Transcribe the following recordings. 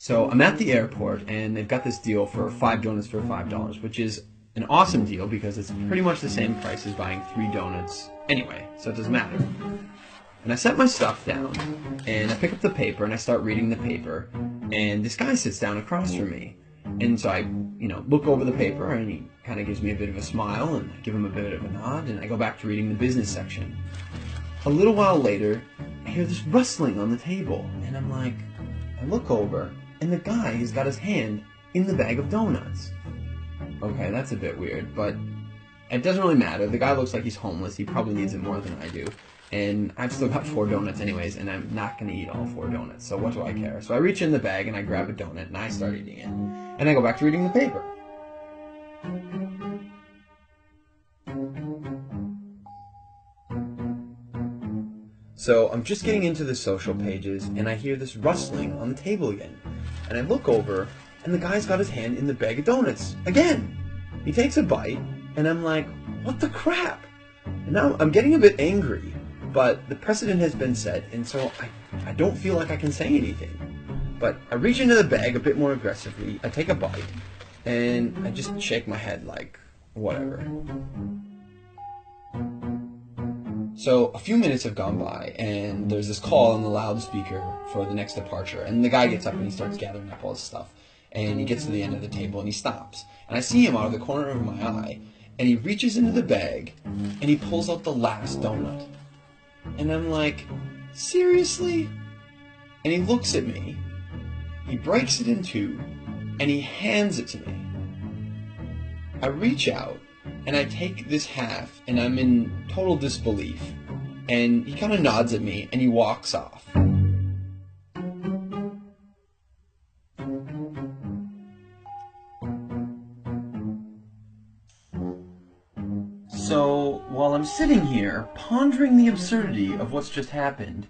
So I'm at the airport, and they've got this deal for 5 donuts for $5, which is an awesome deal because it's pretty much the same price as buying 3 donuts anyway, so it doesn't matter. And I set my stuff down, and I pick up the paper, and I start reading the paper, and this guy sits down across from me. And so I, look over the paper, and he kind of gives me a bit of a smile, and I give him a bit of a nod, and I go back to reading the business section. A little while later, I hear this rustling on the table, and I look over, and the guy has got his hand in the bag of donuts. Okay, that's a bit weird, but it doesn't really matter. The guy looks like he's homeless. He probably needs it more than I do. And I've still got 4 donuts anyways, and I'm not going to eat all 4 donuts, so what do I care? So I reach in the bag, and I grab a donut, and I start eating it. And I go back to reading the paper. So I'm just getting into the social pages, and I hear this rustling on the table again. And I look over, and the guy's got his hand in the bag of donuts again. He takes a bite, and I'm like, what the crap? And now I'm getting a bit angry, but the precedent has been set, and so I don't feel like I can say anything. But I reach into the bag a bit more aggressively, I take a bite, and I just shake my head like, whatever. So a few minutes have gone by, and there's this call on the loudspeaker for the next departure, and the guy gets up and he starts gathering up all his stuff, and he gets to the end of the table and he stops, and I see him out of the corner of my eye, and he reaches into the bag and he pulls out the last donut, and I'm like, seriously? And he looks at me, he breaks it in two, and he hands it to me. I reach out and I take this half, and I'm in total disbelief. And he kind of nods at me, and he walks off. So, while I'm sitting here, pondering the absurdity of what's just happened,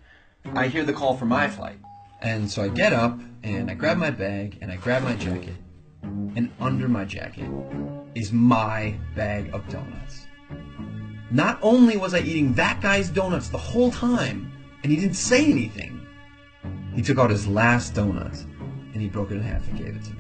I hear the call for my flight. And so I get up, and I grab my bag, and I grab my jacket, and under my jacket is my bag of donuts. Not only was I eating that guy's donuts the whole time, and he didn't say anything, he took out his last donut, and he broke it in half and gave it to me.